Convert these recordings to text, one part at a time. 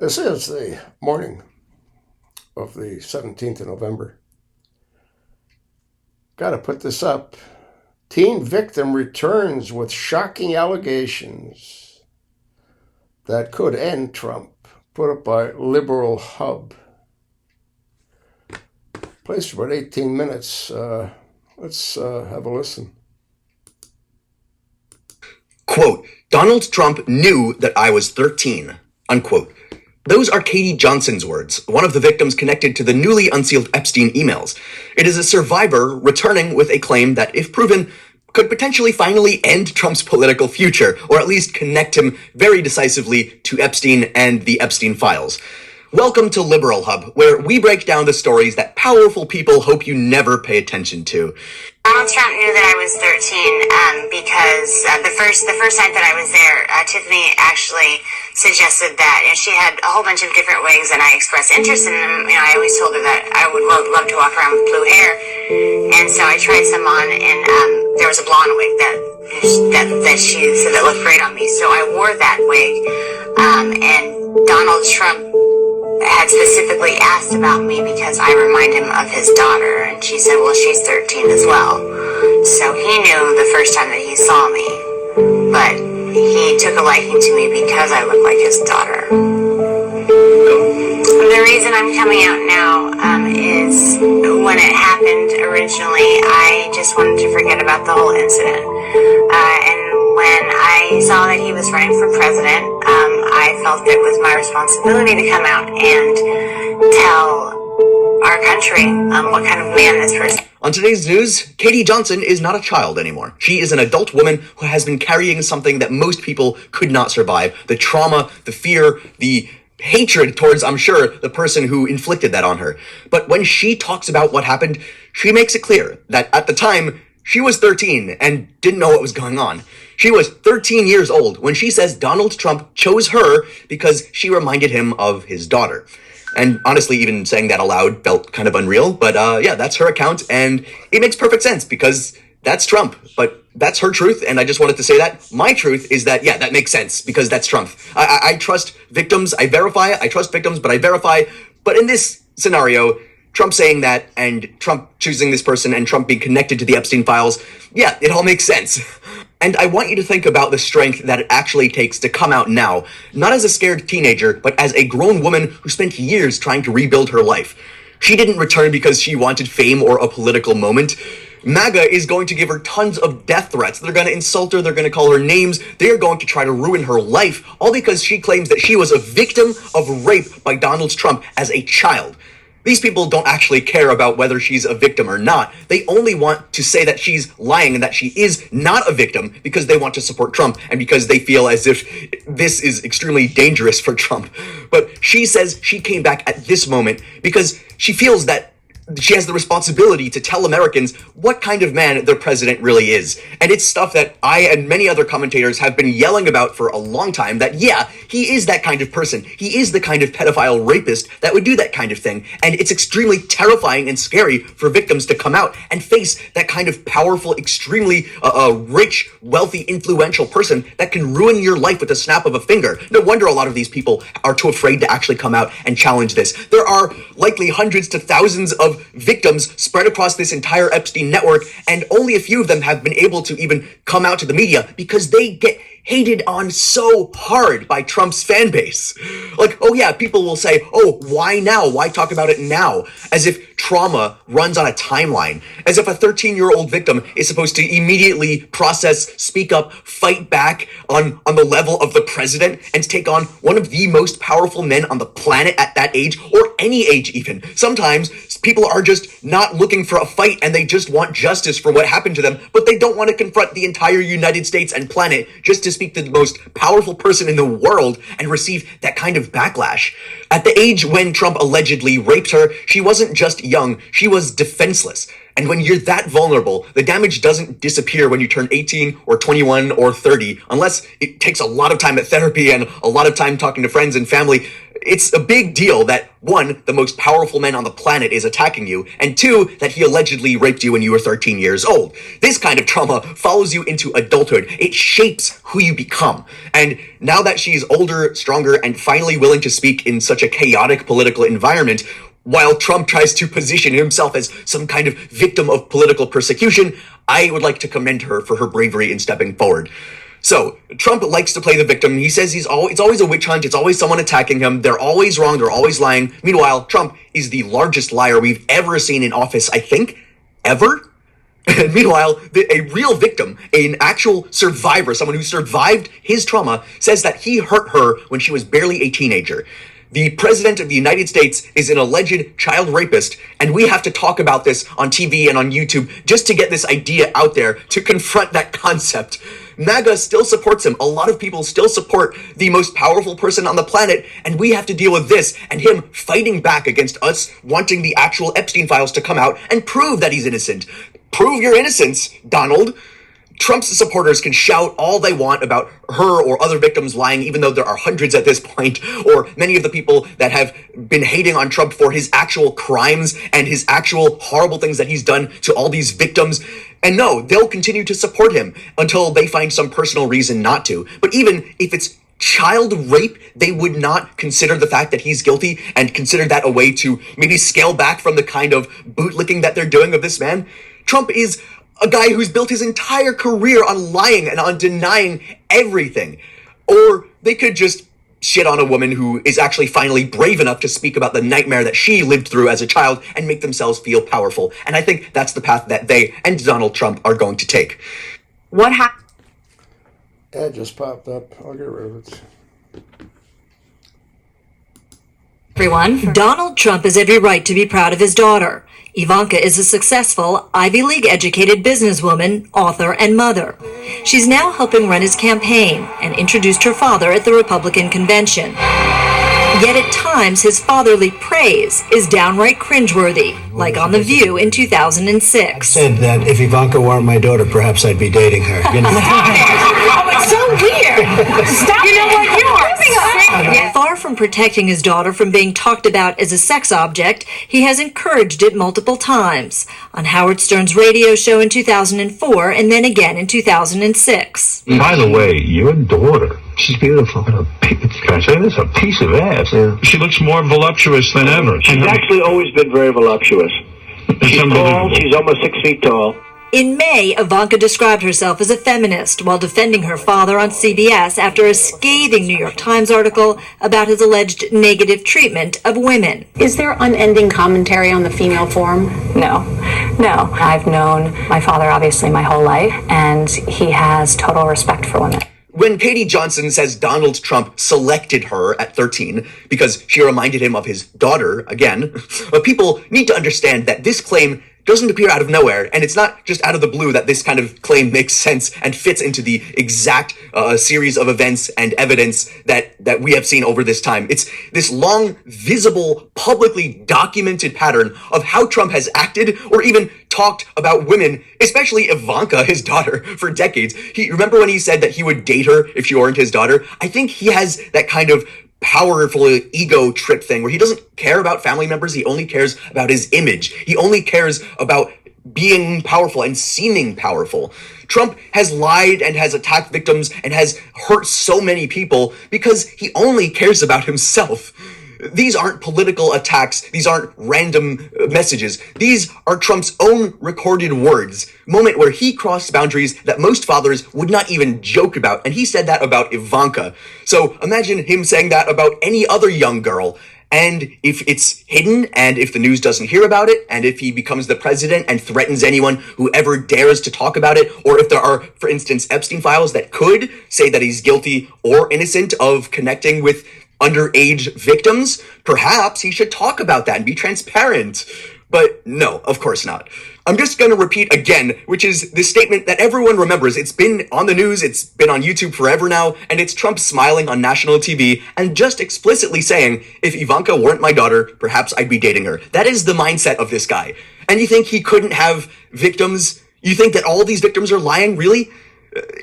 This is the morning of the 17th of November. Got to put this up. Teen victim returns with shocking allegations that could end Trump. Put up by Liberal Hub. Plays for about 18 minutes. Let's have a listen. Quote, Donald Trump knew that I was 13, unquote. Those are Katie Johnson's words, one of the victims connected to the newly unsealed Epstein emails. It is a survivor returning with a claim that, if proven, could potentially finally end Trump's political future, or at least connect him very decisively to Epstein and the Epstein files. Welcome to Liberal Hub, where we break down the stories that powerful people hope you never pay attention to. Donald Trump knew that I was 13 because the first time that I was there, Tiffany actually suggested that, and she had a whole bunch of different wigs, and I expressed interest in them. You know, I always told her that I would love to walk around with blue hair, and so I tried some on, and there was a blonde wig that she said that looked great on me, so I wore that wig, and Donald Trump had specifically asked about me because I remind him of his daughter, and she said, well, she's 13 as well. So he knew the first time that he saw me, but he took a liking to me because I look like his daughter. The reason I'm coming out now is when it happened originally, I just wanted to forget about the whole incident. And when I saw that he was running for president, I felt it was my responsibility to come out and tell our country what kind of man this person. On today's news, Katie Johnson is not a child anymore. She is an adult woman who has been carrying something that most people could not survive. The trauma, the fear, the hatred towards, I'm sure, the person who inflicted that on her. But when she talks about what happened, she makes it clear that at the time, she was 13 and didn't know what was going on. She was 13 years old when she says Donald Trump chose her because she reminded him of his daughter. And honestly, even saying that aloud felt kind of unreal. But yeah, that's her account, and it makes perfect sense because that's Trump. But that's her truth, and I just wanted to say that. My truth is that, yeah, that makes sense because that's Trump. I trust victims. I verify. I trust victims, but I verify. But in this scenario, Trump saying that and Trump choosing this person and Trump being connected to the Epstein files, yeah, it all makes sense. And I want you to think about the strength that it actually takes to come out now, not as a scared teenager, but as a grown woman who spent years trying to rebuild her life. She didn't return because she wanted fame or a political moment. MAGA is going to give her tons of death threats. They're going to insult her. They're going to call her names. They are going to try to ruin her life, all because she claims that she was a victim of rape by Donald Trump as a child. These people don't actually care about whether she's a victim or not. They only want to say that she's lying and that she is not a victim because they want to support Trump and because they feel as if this is extremely dangerous for Trump. But she says she came back at this moment because she feels that she has the responsibility to tell Americans what kind of man their president really is. And it's stuff that I and many other commentators have been yelling about for a long time, that yeah, he is that kind of person. He is the kind of pedophile rapist that would do that kind of thing. And it's extremely terrifying and scary for victims to come out and face that kind of powerful, extremely rich, wealthy, influential person that can ruin your life with the snap of a finger. No wonder a lot of these people are too afraid to actually come out and challenge this. There are likely hundreds to thousands of victims spread across this entire Epstein network, and only a few of them have been able to even come out to the media because they get hated on so hard by Trump's fan base. Like, oh yeah, people will say, oh, why now? Why talk about it now? As if trauma runs on a timeline. As if a 13-year-old victim is supposed to immediately process, speak up, fight back on the level of the president and take on one of the most powerful men on the planet at that age, or any age even. Sometimes people are just not looking for a fight and they just want justice for what happened to them, but they don't want to confront the entire United States and planet just to speak to the most powerful person in the world and receive that kind of backlash. At the age when Trump allegedly raped her, she wasn't just young, she was defenseless. And when you're that vulnerable, the damage doesn't disappear when you turn 18 or 21 or 30, unless it takes a lot of time at therapy and a lot of time talking to friends and family. it's a big deal that, one, the most powerful man on the planet is attacking you, and two, that he allegedly raped you when you were 13 years old. This kind of trauma follows you into adulthood. It shapes who you become. And now that she's older, stronger, and finally willing to speak in such a chaotic political environment, while Trump tries to position himself as some kind of victim of political persecution, I would like to commend her for her bravery in stepping forward. So, Trump likes to play the victim. He says it's always a witch hunt. It's always someone attacking him. They're always wrong. They're always lying. Meanwhile, Trump is the largest liar we've ever seen in office, I think, ever. And meanwhile, a real victim, an actual survivor, someone who survived his trauma, says that he hurt her when she was barely a teenager. The president of the United States is an alleged child rapist, and we have to talk about this on TV and on YouTube just to get this idea out there, to confront that concept. MAGA still supports him. A lot of people still support the most powerful person on the planet, and we have to deal with this and him fighting back against us wanting the actual Epstein files to come out and prove that he's innocent. Prove your innocence, Donald. Trump's supporters can shout all they want about her or other victims lying, even though there are hundreds at this point, or many of the people that have been hating on Trump for his actual crimes and his actual horrible things that he's done to all these victims. And no, they'll continue to support him until they find some personal reason not to. But even if it's child rape, they would not consider the fact that he's guilty and consider that a way to maybe scale back from the kind of bootlicking that they're doing of this man. Trump is a guy who's built his entire career on lying and on denying everything. Or they could just shit on a woman who is actually finally brave enough to speak about the nightmare that she lived through as a child and make themselves feel powerful. And I think that's the path that they and Donald Trump are going to take. What happened? Ad just popped up. I'll get rid of it. Everyone, Donald Trump has every right to be proud of his daughter. Ivanka is a successful, Ivy League-educated businesswoman, author, and mother. She's now helping run his campaign and introduced her father at the Republican convention. Yet at times, his fatherly praise is downright cringeworthy, like on The View in 2006. I said that if Ivanka weren't my daughter, perhaps I'd be dating her. You know? Oh, it's so weird. Stop. You know what? You are sick. Far from protecting his daughter from being talked about as a sex object, he has encouraged it multiple times. On Howard Stern's radio show in 2004 and then again in 2006. By the way, your daughter, she's beautiful. Can I say this? A piece of ass. Yeah. She looks more voluptuous than ever. She's actually always been very voluptuous. She's tall. She's almost 6 feet tall. In May, Ivanka described herself as a feminist while defending her father on CBS after a scathing New York Times article about his alleged negative treatment of women. Is there unending commentary on the female form? No. I've known my father obviously my whole life, and he has total respect for women. When Katie Johnson says Donald Trump selected her at 13 because she reminded him of his daughter again, people need to understand that this claim doesn't appear out of nowhere, and it's not just out of the blue that this kind of claim makes sense and fits into the exact series of events and evidence that we have seen over this time. It's this long, visible, publicly documented pattern of how Trump has acted or even talked about women, especially Ivanka, his daughter, for decades. Remember when he said that he would date her if she weren't his daughter? I think he has that kind of powerful ego trip thing where he doesn't care about family members. He only cares about his image. He only cares about being powerful and seeming powerful. Trump has lied and has attacked victims and has hurt so many people because he only cares about himself. These aren't political attacks. These aren't random messages. These are Trump's own recorded words. Moment where he crossed boundaries that most fathers would not even joke about. And he said that about Ivanka. So imagine him saying that about any other young girl. And if it's hidden, and if the news doesn't hear about it, and if he becomes the president and threatens anyone who ever dares to talk about it, or if there are, for instance, Epstein files that could say that he's guilty or innocent of connecting with underage victims, perhaps he should talk about that and be transparent. But no, of course not. I'm just going to repeat again, which is this statement that everyone remembers. It's been on the news, it's been on YouTube forever now, and it's Trump smiling on national TV and just explicitly saying, if Ivanka weren't my daughter, perhaps I'd be dating her. That is the mindset of this guy. And you think he couldn't have victims? You think that all these victims are lying? Really?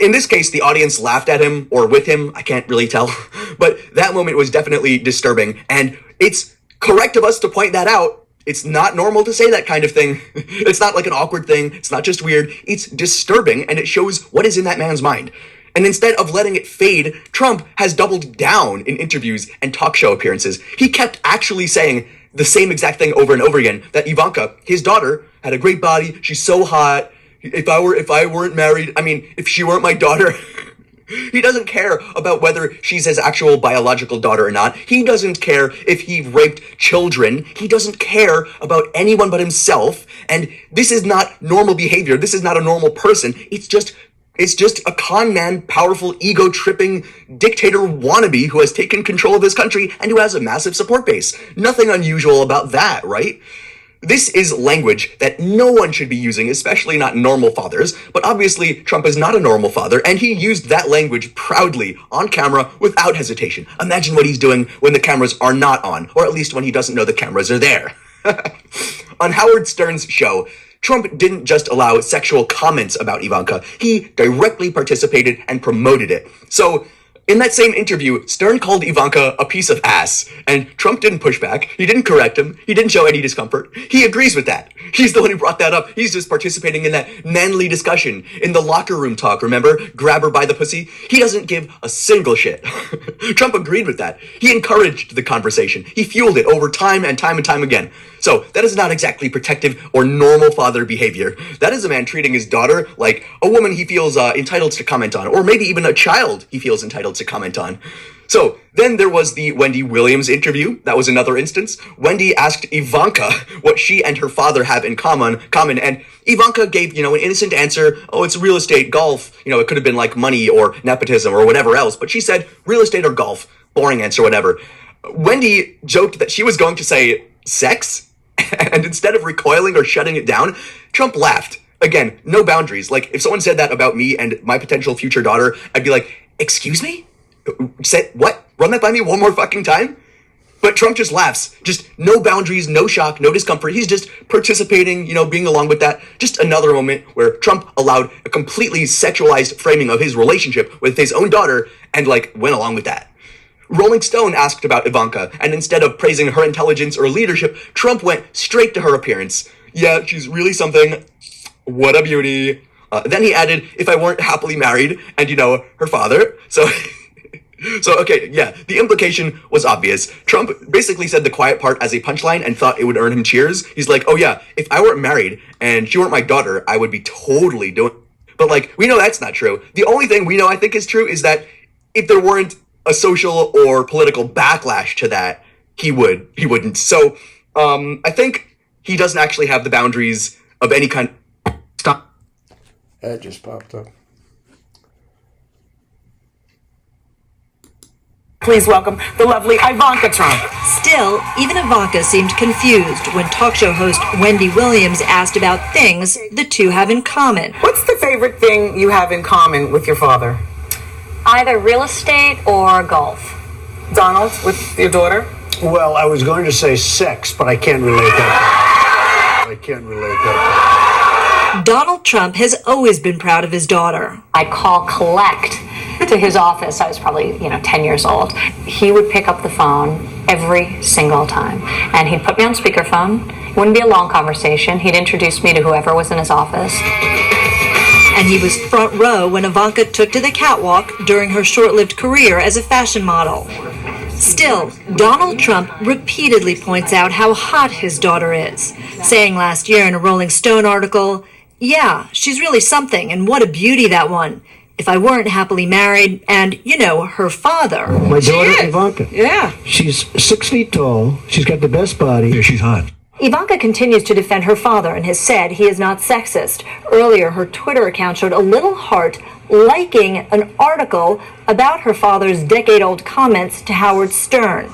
In this case, the audience laughed at him or with him. I can't really tell. But that moment was definitely disturbing. And it's correct of us to point that out. It's not normal to say that kind of thing. It's not like an awkward thing. It's not just weird. It's disturbing, and it shows what is in that man's mind. And instead of letting it fade, Trump has doubled down in interviews and talk show appearances. He kept actually saying the same exact thing over and over again, that Ivanka, his daughter, had a great body. She's so hot. If I weren't married, if she weren't my daughter, he doesn't care about whether she's his actual biological daughter or not. He doesn't care if he raped children. He doesn't care about anyone but himself. And this is not normal behavior. This is not a normal person. It's just a con man, powerful, ego-tripping dictator wannabe who has taken control of this country and who has a massive support base. Nothing unusual about that, right? This is language that no one should be using, especially not normal fathers, but obviously Trump is not a normal father, and he used that language proudly on camera without hesitation. Imagine what he's doing when the cameras are not on, or at least when he doesn't know the cameras are there. On Howard Stern's show, Trump didn't just allow sexual comments about Ivanka, he directly participated and promoted it. So, in that same interview, Stern called Ivanka a piece of ass, and Trump didn't push back, he didn't correct him, he didn't show any discomfort. He agrees with that. He's the one who brought that up. He's just participating in that manly discussion, in the locker room talk, remember? Grab her by the pussy? He doesn't give a single shit. Trump agreed with that. He encouraged the conversation. He fueled it over time and time again. So, that is not exactly protective or normal father behavior. That is a man treating his daughter like a woman he feels entitled to comment on, or maybe even a child he feels entitled to comment on. So, then there was the Wendy Williams interview. That was another instance. Wendy asked Ivanka what she and her father have in common, and Ivanka gave, an innocent answer. Oh, it's real estate, golf. It could have been like money or nepotism or whatever else, but she said real estate or golf. Boring answer, whatever. Wendy joked that she was going to say sex, and instead of recoiling or shutting it down, Trump laughed. Again, no boundaries. Like, if someone said that about me and my potential future daughter, I'd be like, excuse me? Say what? Run that by me one more fucking time? But Trump just laughs. Just no boundaries, no shock, no discomfort. He's just participating, being along with that. Just another moment where Trump allowed a completely sexualized framing of his relationship with his own daughter and, went along with that. Rolling Stone asked about Ivanka, and instead of praising her intelligence or leadership, Trump went straight to her appearance. Yeah, she's really something. What a beauty. Then he added, if I weren't happily married, and, her father. So, okay, yeah, the implication was obvious. Trump basically said the quiet part as a punchline and thought it would earn him cheers. He's like, oh yeah, if I weren't married and she weren't my daughter, I would be totally doing. But, we know that's not true. The only thing we know I think is true is that if there weren't a social or political backlash to that, he wouldn't. So, I think he doesn't actually have the boundaries of any kind. Stop. That just popped up. Please welcome the lovely Ivanka Trump. Still, even Ivanka seemed confused when talk show host Wendy Williams asked about things the two have in common. What's the favorite thing you have in common with your father? Either real estate or golf. Donald, with your daughter? Well, I was going to say sex, but I can't relate that. Donald Trump has always been proud of his daughter. I'd call collect to his office. I was probably, 10 years old. He would pick up the phone every single time, and he'd put me on speakerphone. It wouldn't be a long conversation. He'd introduce me to whoever was in his office. And he was front row when Ivanka took to the catwalk during her short-lived career as a fashion model. Still, Donald Trump repeatedly points out how hot his daughter is, saying last year in a Rolling Stone article, yeah, she's really something, and what a beauty, that one. If I weren't happily married, and, her father. My daughter, Ivanka. Yeah. She's 6 feet tall. She's got the best body. Yeah, she's hot. Ivanka continues to defend her father and has said he is not sexist. Earlier, her Twitter account showed a little heart liking an article about her father's decade-old comments to Howard Stern.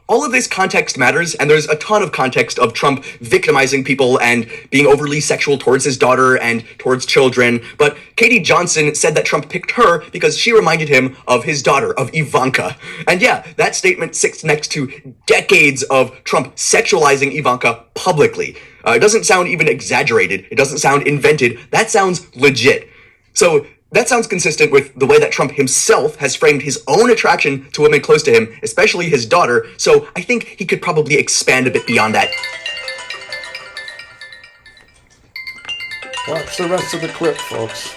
All of this context matters, and there's a ton of context of Trump victimizing people and being overly sexual towards his daughter and towards children. But Katie Johnson said that Trump picked her because she reminded him of his daughter, of Ivanka. And yeah, that statement sits next to decades of Trump sexualizing Ivanka publicly. It doesn't sound even exaggerated. It doesn't sound invented. That sounds legit. So That sounds consistent with the way that Trump himself has framed his own attraction to women close to him, especially his daughter, so I think he could probably expand a bit beyond that. Watch the rest of the clip, folks.